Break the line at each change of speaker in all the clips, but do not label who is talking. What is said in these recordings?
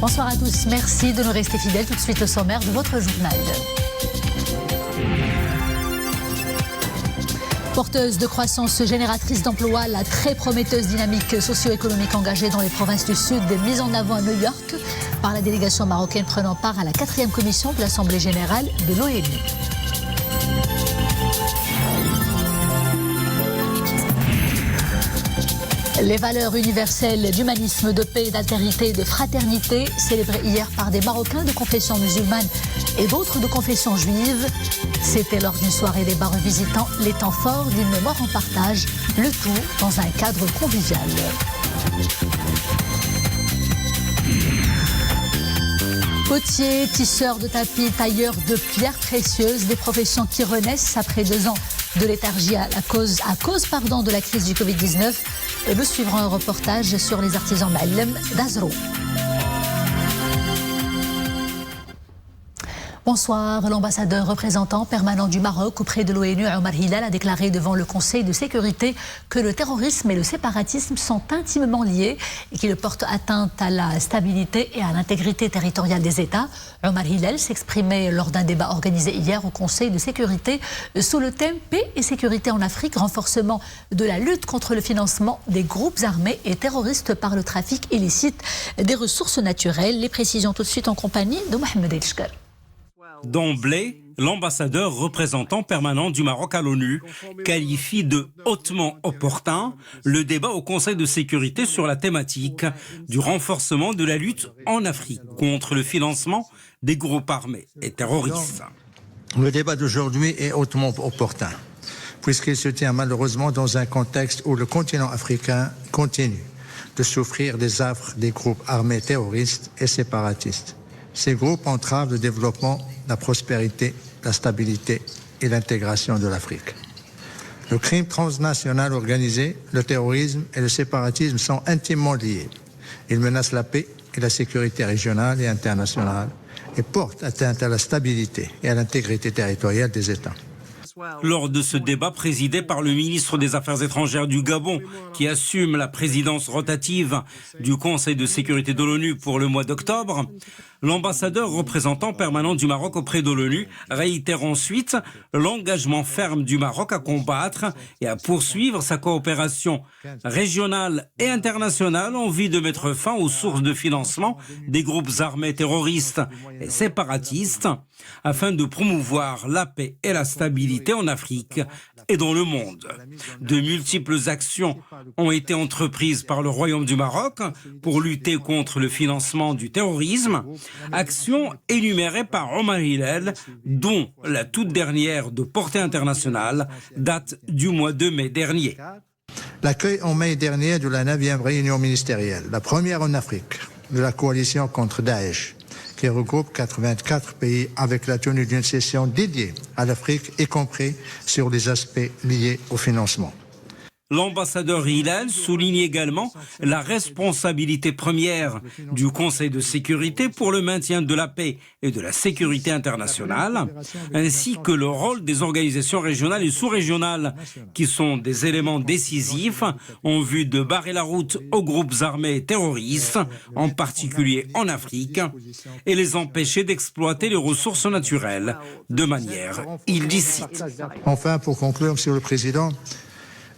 Bonsoir à tous, merci de nous rester fidèles. Tout de suite le sommaire de votre journal. Porteuse de croissance génératrice d'emplois, la très prometteuse dynamique socio-économique engagée dans les provinces du Sud est mise en avant à New York par la délégation marocaine prenant part à la 4e commission de l'Assemblée générale de l'ONU. Les valeurs universelles d'humanisme, de paix, d'altérité et de fraternité, célébrées hier par des Marocains de confession musulmane et d'autres de confession juive. C'était lors d'une soirée débat revisitant les temps forts d'une mémoire en partage, le tout dans un cadre convivial. Potiers, tisseurs de tapis, tailleurs de pierres précieuses, des professions qui renaissent après 2 ans de léthargie à cause de la crise du Covid-19. Nous suivrons un reportage sur les artisans Ma'allem d'Azrou. Bonsoir. L'ambassadeur représentant permanent du Maroc auprès de l'ONU, Omar Hilal, a déclaré devant le Conseil de sécurité que le terrorisme et le séparatisme sont intimement liés et qu'ils portent atteinte à la stabilité et à l'intégrité territoriale des États. Omar Hilal s'exprimait lors d'un débat organisé hier au Conseil de sécurité sous le thème Paix et sécurité en Afrique, renforcement de la lutte contre le financement des groupes armés et terroristes par le trafic illicite des ressources naturelles. Les précisions tout de suite en compagnie de Mohamed Elchkar.
D'emblée, l'ambassadeur représentant permanent du Maroc à l'ONU qualifie de hautement opportun le débat au Conseil de sécurité sur la thématique du renforcement de la lutte en Afrique contre le financement des groupes armés et terroristes.
Le débat d'aujourd'hui est hautement opportun, puisqu'il se tient malheureusement dans un contexte où le continent africain continue de souffrir des affres des groupes armés terroristes et séparatistes. Ces groupes entravent le développement, la prospérité, la stabilité et l'intégration de l'Afrique. Le crime transnational organisé, le terrorisme et le séparatisme sont intimement liés. Ils menacent la paix et la sécurité régionale et internationale et portent atteinte à la stabilité et à l'intégrité territoriale des États.
Lors de ce débat présidé par le ministre des Affaires étrangères du Gabon, qui assume la présidence rotative du Conseil de sécurité de l'ONU pour le mois d'octobre, l'ambassadeur représentant permanent du Maroc auprès de l'ONU réitère ensuite l'engagement ferme du Maroc à combattre et à poursuivre sa coopération régionale et internationale en vue de mettre fin aux sources de financement des groupes armés terroristes et séparatistes afin de promouvoir la paix et la stabilité en Afrique et dans le monde. De multiples actions ont été entreprises par le Royaume du Maroc pour lutter contre le financement du terrorisme, actions énumérées par Omar Hilal, dont la toute dernière de portée internationale date du mois de mai dernier.
L'accueil en mai dernier de la 9e réunion ministérielle, la première en Afrique, de la coalition contre Daesh, qui regroupe 84 pays avec la tenue d'une session dédiée à l'Afrique, y compris sur les aspects liés au financement.
L'ambassadeur Hilal souligne également la responsabilité première du Conseil de sécurité pour le maintien de la paix et de la sécurité internationale, ainsi que le rôle des organisations régionales et sous-régionales, qui sont des éléments décisifs en vue de barrer la route aux groupes armés terroristes, en particulier en Afrique, et les empêcher d'exploiter les ressources naturelles de manière illicite.
Enfin, pour conclure, Monsieur le Président,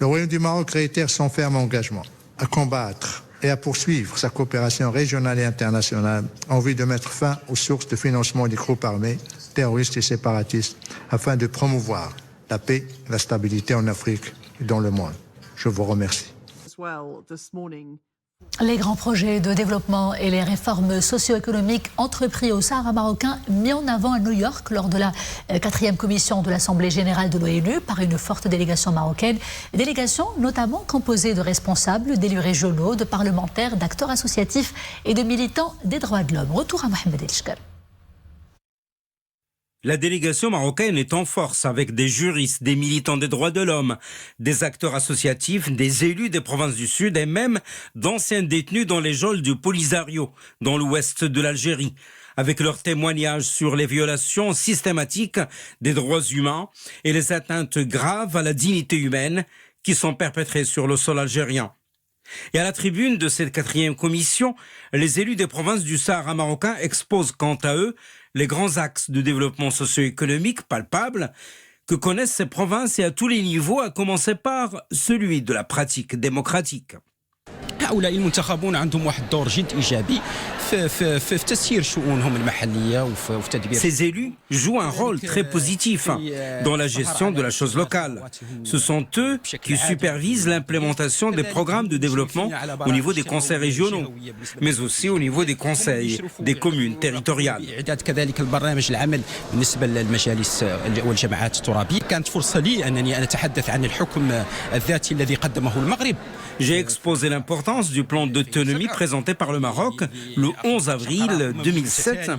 le Royaume du Maroc réitère son ferme engagement à combattre et à poursuivre sa coopération régionale et internationale en vue de mettre fin aux sources de financement des groupes armés, terroristes et séparatistes afin de promouvoir la paix et la stabilité en Afrique et dans le monde. Je vous remercie.
Les grands projets de développement et les réformes socio-économiques entrepris au Sahara marocain mis en avant à New York lors de la 4e commission de l'Assemblée générale de l'ONU par une forte délégation marocaine. Délégation notamment composée de responsables, d'élus régionaux, de parlementaires, d'acteurs associatifs et de militants des droits de l'homme. Retour à Mohamed Elchkar.
La délégation marocaine est en force avec des juristes, des militants des droits de l'homme, des acteurs associatifs, des élus des provinces du Sud et même d'anciens détenus dans les geôles du Polisario, dans l'ouest de l'Algérie, avec leurs témoignages sur les violations systématiques des droits humains et les atteintes graves à la dignité humaine qui sont perpétrées sur le sol algérien. Et à la tribune de cette 4e commission, les élus des provinces du Sahara marocain exposent quant à eux les grands axes de développement socio-économique palpables que connaissent ces provinces et à tous les niveaux, à commencer par celui de la pratique démocratique.
هؤلاء المنتخبون عندهم واحد الدور جد إيجابي في تسيير شؤونهم المحلية وفي تدبير.
Ces élus jouent un rôle très positif dans la gestion de la chose locale. Ce sont eux qui supervisent l'implémentation des programmes de développement au niveau des conseils régionaux, mais aussi au niveau des conseils des communes territoriales.
كذلك البرنامج العمل بالنسبة للمجالس والجماعات الترابية. كانت فرصة لي أنني أتحدث عن الحكم الذاتي الذي قدمه المغرب.
J'ai exposé l'importance du plan d'autonomie présenté par le Maroc le 11 avril 2007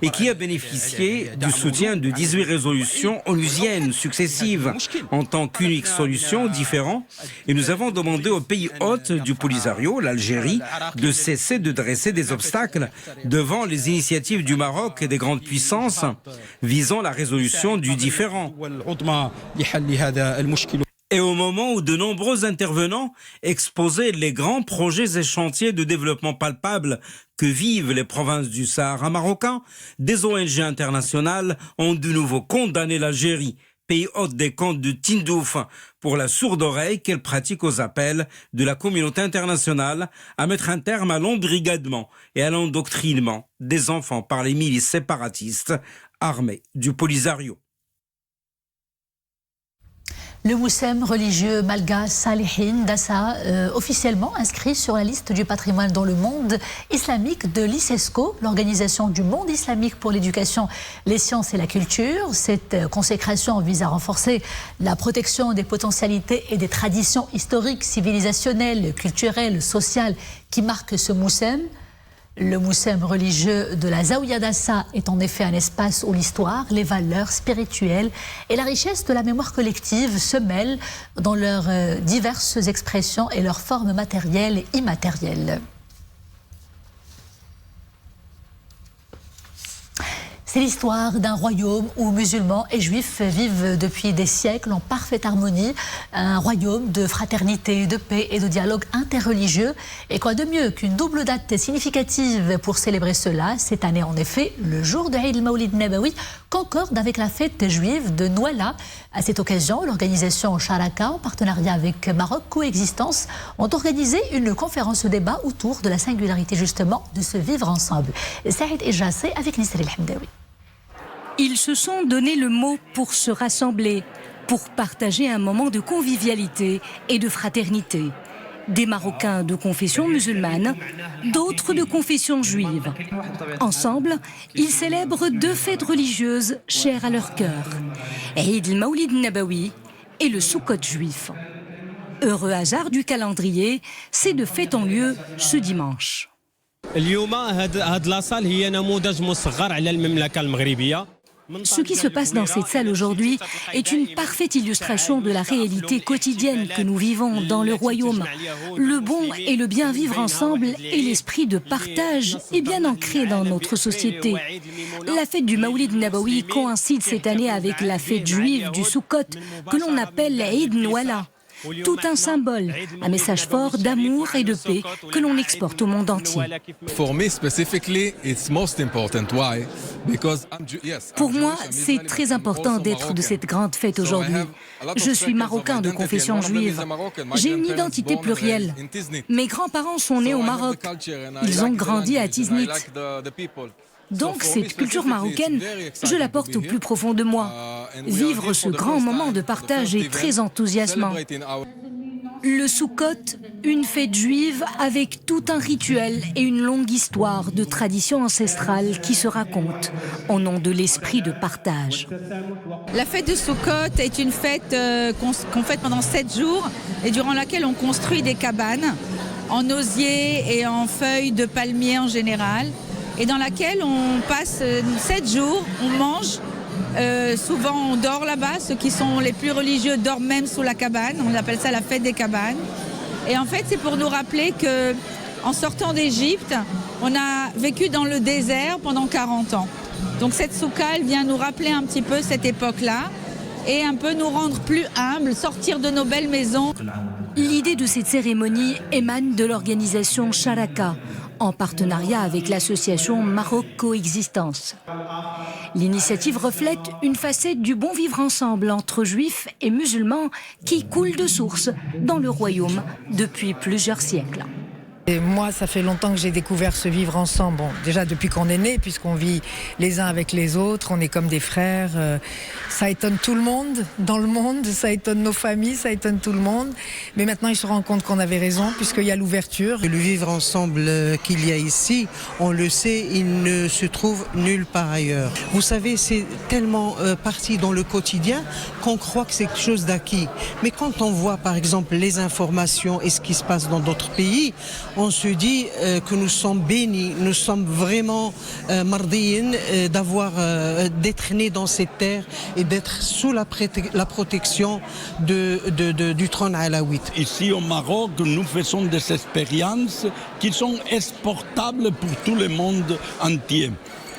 et qui a bénéficié du soutien de 18 résolutions onusiennes successives en tant qu'unique solution aux différends. Et nous avons demandé aux pays hôtes du Polisario, l'Algérie, de cesser de dresser des obstacles devant les initiatives du Maroc et des grandes puissances visant la résolution du différend. Et au moment où de nombreux intervenants exposaient les grands projets et chantiers de développement palpables que vivent les provinces du Sahara marocain, des ONG internationales ont de nouveau condamné l'Algérie, pays hôte des comptes de Tindouf, pour la sourde oreille qu'elle pratique aux appels de la communauté internationale à mettre un terme à l'embrigadement et à l'endoctrinement des enfants par les milices séparatistes armées du Polisario.
Le moussem religieux malgache Salihin Dassa, officiellement inscrit sur la liste du patrimoine dans le monde islamique de l'ICESCO, l'Organisation du monde islamique pour l'éducation, les sciences et la culture. Cette consécration vise à renforcer la protection des potentialités et des traditions historiques, civilisationnelles, culturelles, sociales qui marquent ce moussem. Le moussem religieux de la Zaouia Dassa est en effet un espace où l'histoire, les valeurs spirituelles et la richesse de la mémoire collective se mêlent dans leurs diverses expressions et leurs formes matérielles et immatérielles. C'est l'histoire d'un royaume où musulmans et juifs vivent depuis des siècles en parfaite harmonie. Un royaume de fraternité, de paix et de dialogue interreligieux. Et quoi de mieux qu'une double date significative pour célébrer cela. Cette année, en effet, le jour de Eid al-Mawlid Nabawi concorde avec la fête juive de Nouala. À cette occasion, l'organisation Sharaka, en partenariat avec Maroc Coexistence, ont organisé une conférence-débat autour de la singularité justement de se vivre ensemble. Saïd Ejassé avec Nisri El-Hamdaoui.
Ils se sont donné le mot pour se rassembler, pour partager un moment de convivialité et de fraternité. Des Marocains de confession musulmane, d'autres de confession juive. Ensemble, ils célèbrent deux fêtes religieuses chères à leur cœur, Eid al-Mawlid Nabawi et le Soukot juif. Heureux hasard du calendrier, ces deux fêtes ont lieu ce dimanche. Ce qui se passe dans cette salle aujourd'hui est une parfaite illustration de la réalité quotidienne que nous vivons dans le royaume. Le bon et le bien vivre ensemble et l'esprit de partage est bien ancré dans notre société. La fête du Mawlid Nabawi coïncide cette année avec la fête juive du Soukot que l'on appelle Eid Nouala. Tout un symbole, un message fort d'amour et de paix que l'on exporte au monde entier. Pour moi, c'est très important d'être de cette grande fête aujourd'hui. Je suis marocain de confession juive. J'ai une identité plurielle. Mes grands-parents sont nés au Maroc. Ils ont grandi à Tiznit. Donc cette culture marocaine, je la porte au plus profond de moi. Vivre ce grand moment de partage est très enthousiasmant. Le Soukot, une fête juive avec tout un rituel et une longue histoire de tradition ancestrale qui se raconte au nom de l'esprit de partage.
La fête de Soukot est une fête qu'on fête pendant 7 jours et durant laquelle on construit des cabanes en osier et en feuilles de palmier en général, et dans laquelle on passe 7 jours, on mange, souvent on dort là-bas, ceux qui sont les plus religieux dorment même sous la cabane, on appelle ça la fête des cabanes. Et en fait c'est pour nous rappeler qu'en sortant d'Égypte, on a vécu dans le désert pendant 40 ans. Donc cette souka, elle vient nous rappeler un petit peu cette époque-là. et un peu nous rendre plus humbles, sortir de nos belles maisons.
L'idée de cette cérémonie émane de l'organisation Sharaka, en partenariat avec l'association Maroc Coexistence. L'initiative reflète une facette du bon vivre ensemble entre juifs et musulmans qui coule de source dans le royaume depuis plusieurs siècles.
Et moi, ça fait longtemps que j'ai découvert ce vivre ensemble. Bon, déjà depuis qu'on est né, puisqu'on vit les uns avec les autres, on est comme des frères. Ça étonne tout le monde dans le monde, ça étonne nos familles, ça étonne tout le monde. Mais maintenant, ils se rendent compte qu'on avait raison, puisqu'il y a l'ouverture.
Le vivre ensemble qu'il y a ici, on le sait, il ne se trouve nulle part ailleurs. Vous savez, c'est tellement parti dans le quotidien qu'on croit que c'est quelque chose d'acquis. Mais quand on voit, par exemple, les informations et ce qui se passe dans d'autres pays, on se dit que nous sommes bénis, nous sommes vraiment mardiyin d'être nés dans cette terre et d'être sous la protection du trône alaouite.
Ici au Maroc, nous faisons des expériences qui sont exportables pour tout le monde entier.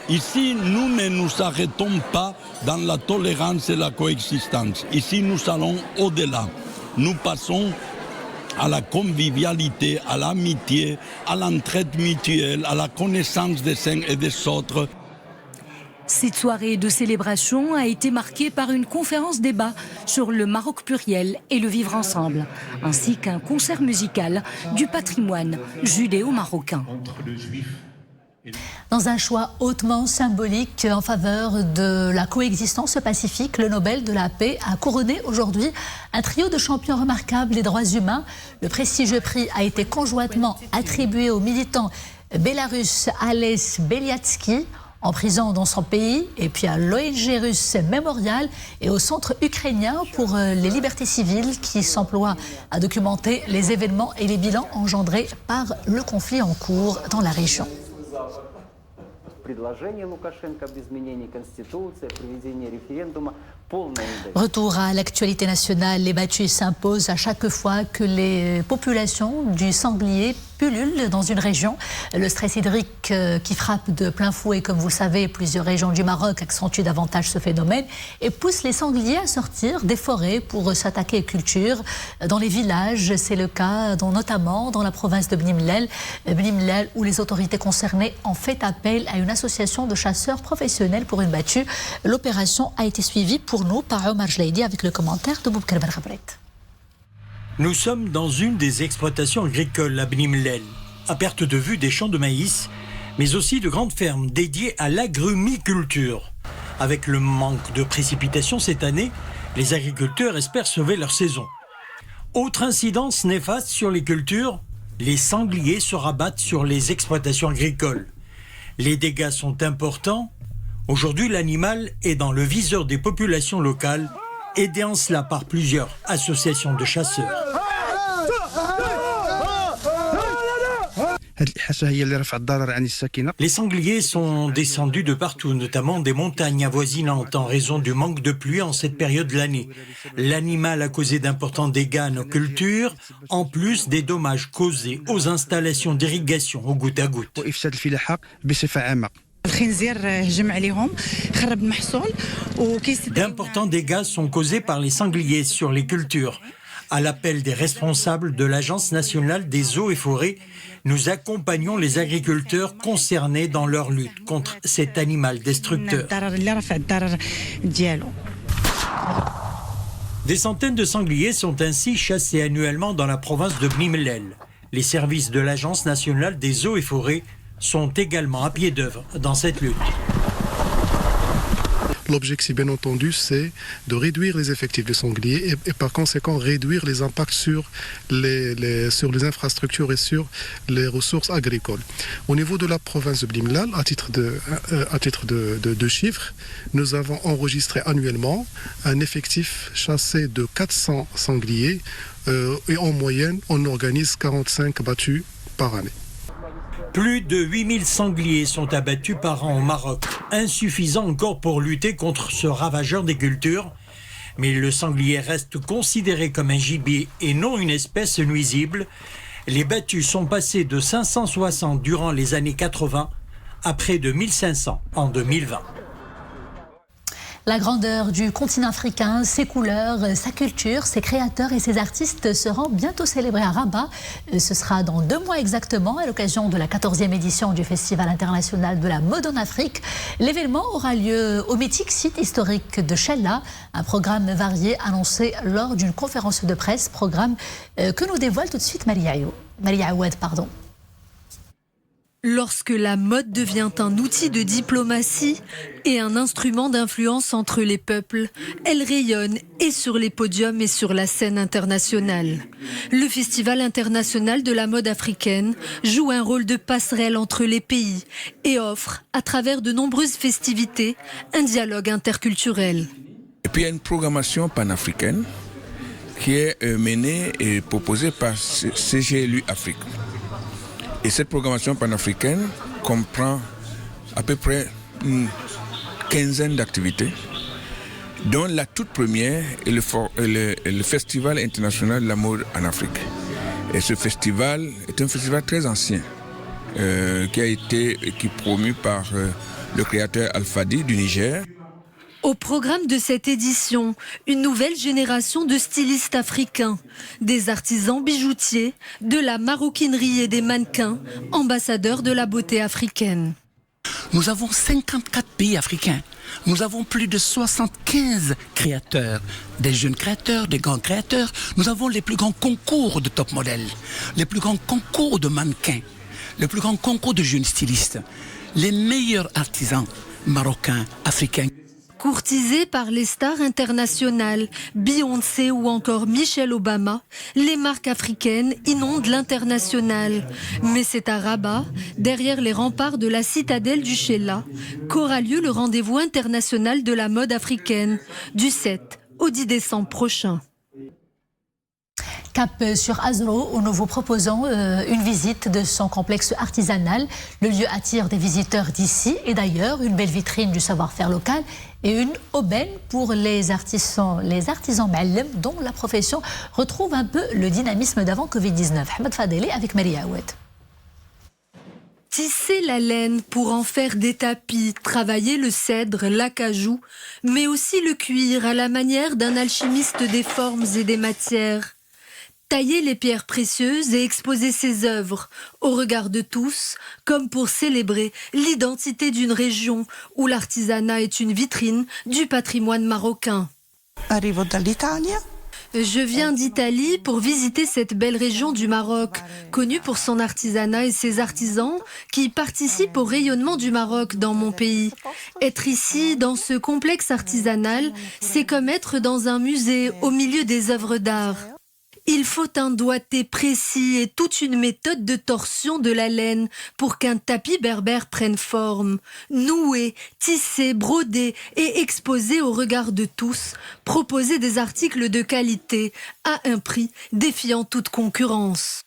Ici, nous ne nous arrêtons pas dans la tolérance et la coexistence. Ici, nous allons au-delà. Nous passons à la convivialité, à l'amitié, à l'entraide mutuelle, à la connaissance des uns et des autres.
Cette soirée de célébration a été marquée par une conférence-débat sur le Maroc pluriel et le vivre ensemble, ainsi qu'un concert musical du patrimoine judéo-marocain.
Dans un choix hautement symbolique en faveur de la coexistence pacifique, le Nobel de la paix a couronné aujourd'hui un trio de champions remarquables des droits humains. Le prestigieux prix a été conjointement attribué au militant bélarusse Ales Beliatsky, en prison dans son pays, et puis à l'ONG russe Memorial et au centre ukrainien pour les libertés civiles qui s'emploie à documenter les événements et les bilans engendrés par le conflit en cours dans la région. Retour à l'actualité nationale, les battues s'imposent à chaque fois que les populations du sanglier pullulent dans une région. Le stress hydrique qui frappe de plein fouet, comme vous le savez, plusieurs régions du Maroc accentue davantage ce phénomène et pousse les sangliers à sortir des forêts pour s'attaquer aux cultures. Dans les villages, c'est le cas notamment dans la province de Bni Mellel, où les autorités concernées ont fait appel à une association de chasseurs professionnels pour une battue. L'opération a été suivie pour nous par Omar Jlaidi avec le commentaire de Boubkar Benrabret.
Nous sommes dans une des exploitations agricoles à Bni Mellel, à perte de vue des champs de maïs, mais aussi de grandes fermes dédiées à l'agrumiculture. Avec le manque de précipitations cette année, les agriculteurs espèrent sauver leur saison. Autre incidence néfaste sur les cultures, les sangliers se rabattent sur les exploitations agricoles. Les dégâts sont importants. Aujourd'hui, l'animal est dans le viseur des populations locales, aidé en cela par plusieurs associations de chasseurs. Les sangliers sont descendus de partout, notamment des montagnes avoisinantes en raison du manque de pluie en cette période de l'année. L'animal a causé d'importants dégâts à nos cultures, en plus des dommages causés aux installations d'irrigation au goutte à goutte. D'importants dégâts sont causés par les sangliers sur les cultures. À l'appel des responsables de l'Agence nationale des eaux et forêts, nous accompagnons les agriculteurs concernés dans leur lutte contre cet animal destructeur. Des centaines de sangliers sont ainsi chassés annuellement dans la province de Bni Mellel. Les services de l'Agence nationale des eaux et forêts sont également à pied d'œuvre dans cette lutte.
L'objectif, bien entendu, c'est de réduire les effectifs de sangliers et par conséquent réduire les impacts sur les infrastructures et sur les ressources agricoles. Au niveau de la province de Bni Mellel, à titre de chiffres, nous avons enregistré annuellement un effectif chassé de 400 sangliers et en moyenne, on organise 45 battues par année.
Plus de 8000 sangliers sont abattus par an au Maroc, insuffisant encore pour lutter contre ce ravageur des cultures. Mais le sanglier reste considéré comme un gibier et non une espèce nuisible. Les battues sont passées de 560 durant les années 80 à près de 1500 en 2020.
La grandeur du continent africain, ses couleurs, sa culture, ses créateurs et ses artistes seront bientôt célébrés à Rabat. Ce sera dans 2 mois exactement, à l'occasion de la 14e édition du Festival international de la mode en Afrique. L'événement aura lieu au mythique site historique de Chella, un programme varié annoncé lors d'une conférence de presse, programme que nous dévoile tout de suite Maria Aouad.
Lorsque la mode devient un outil de diplomatie et un instrument d'influence entre les peuples, elle rayonne et sur les podiums et sur la scène internationale. Le Festival international de la mode africaine joue un rôle de passerelle entre les pays et offre, à travers de nombreuses festivités, un dialogue interculturel.
Et puis il y a une programmation panafricaine qui est menée et proposée par CGLU Afrique. Et cette programmation panafricaine comprend à peu près une quinzaine d'activités, dont la toute première est le Festival international de la mode en Afrique. Et ce festival est un festival très ancien, qui est promu par le créateur Alfadi du Niger.
Au programme de cette édition, une nouvelle génération de stylistes africains, des artisans bijoutiers, de la maroquinerie et des mannequins, ambassadeurs de la beauté africaine.
Nous avons 54 pays africains. Nous avons plus de 75 créateurs, des jeunes créateurs, des grands créateurs. Nous avons les plus grands concours de top modèles, les plus grands concours de mannequins, les plus grands concours de jeunes stylistes, les meilleurs artisans marocains, africains.
Courtisés par les stars internationales, Beyoncé ou encore Michelle Obama, les marques africaines inondent l'international. Mais c'est à Rabat, derrière les remparts de la citadelle du Chella, qu'aura lieu le rendez-vous international de la mode africaine, du 7 au 10 décembre prochain.
Cap sur Azrou, où nous vous proposons une visite de son complexe artisanal. Le lieu attire des visiteurs d'ici et d'ailleurs, une belle vitrine du savoir-faire local et une aubaine pour les artisans Ma'allem, dont la profession retrouve un peu le dynamisme d'avant Covid-19. Ahmed Fadeli avec Maria Aouad.
Tisser la laine pour en faire des tapis, travailler le cèdre, l'acajou, mais aussi le cuir à la manière d'un alchimiste des formes et des matières. Tailler les pierres précieuses et exposer ses œuvres au regard de tous, comme pour célébrer l'identité d'une région où l'artisanat est une vitrine du patrimoine marocain. Je viens d'Italie pour visiter cette belle région du Maroc, connue pour son artisanat et ses artisans qui participent au rayonnement du Maroc dans mon pays. Être ici, dans ce complexe artisanal, c'est comme être dans un musée au milieu des œuvres d'art. Il faut un doigté précis et toute une méthode de torsion de la laine pour qu'un tapis berbère prenne forme. Noué, tissé, brodé et exposé au regard de tous, proposer des articles de qualité à un prix défiant toute concurrence.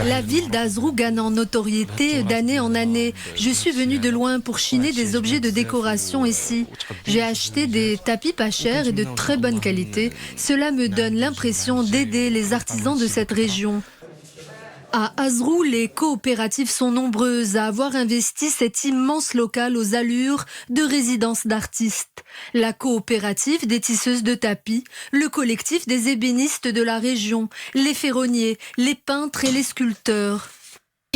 La ville d'Azrou gagne en notoriété d'année en année. Je suis venue de loin pour chiner des objets de décoration ici. J'ai acheté des tapis pas chers et de très bonne qualité. Cela me donne l'impression d'aider les artisans de cette région. À Azrou, les coopératives sont nombreuses à avoir investi cet immense local aux allures de résidence d'artistes. La coopérative des tisseuses de tapis, le collectif des ébénistes de la région, les ferronniers, les peintres et les sculpteurs.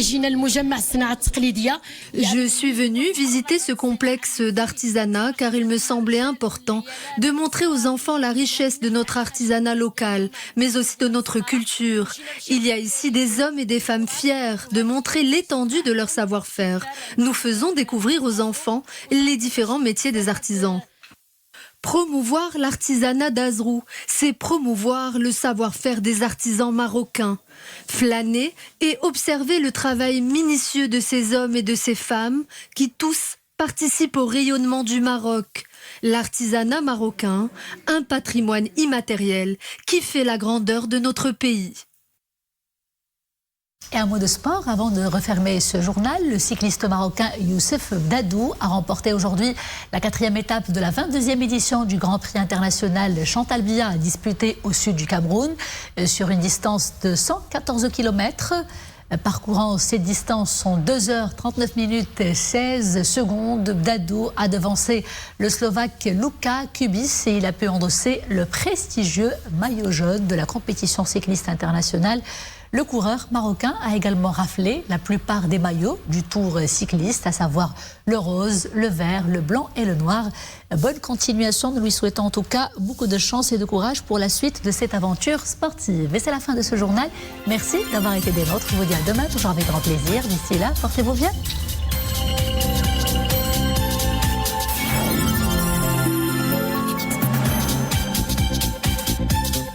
Je suis venue visiter ce complexe d'artisanat car il me semblait important de montrer aux enfants la richesse de notre artisanat local, mais aussi de notre culture. Il y a ici des hommes et des femmes fiers de montrer l'étendue de leur savoir-faire. Nous faisons découvrir aux enfants les différents métiers des artisans. Promouvoir l'artisanat d'Azrou, c'est promouvoir le savoir-faire des artisans marocains. Flâner et observer le travail minutieux de ces hommes et de ces femmes qui tous participent au rayonnement du Maroc. L'artisanat marocain, un patrimoine immatériel qui fait la grandeur de notre pays.
Et un mot de sport avant de refermer ce journal. Le cycliste marocain Youssef Dadou a remporté aujourd'hui la 4e étape de la 22e édition du Grand Prix international Chantal Biya, disputé au sud du Cameroun sur une distance de 114 km. Parcourant cette distance en 2h39 minutes et 16 secondes, Dadou a devancé le Slovaque Luka Kubis et il a pu endosser le prestigieux maillot jaune de la compétition cycliste internationale. Le coureur marocain a également raflé la plupart des maillots du Tour cycliste, à savoir le rose, le vert, le blanc et le noir. Bonne continuation, nous lui souhaitons en tout cas beaucoup de chance et de courage pour la suite de cette aventure sportive. Et c'est la fin de ce journal. Merci d'avoir été des nôtres. Je vous dis à demain, toujours avec grand plaisir. D'ici là, portez-vous bien.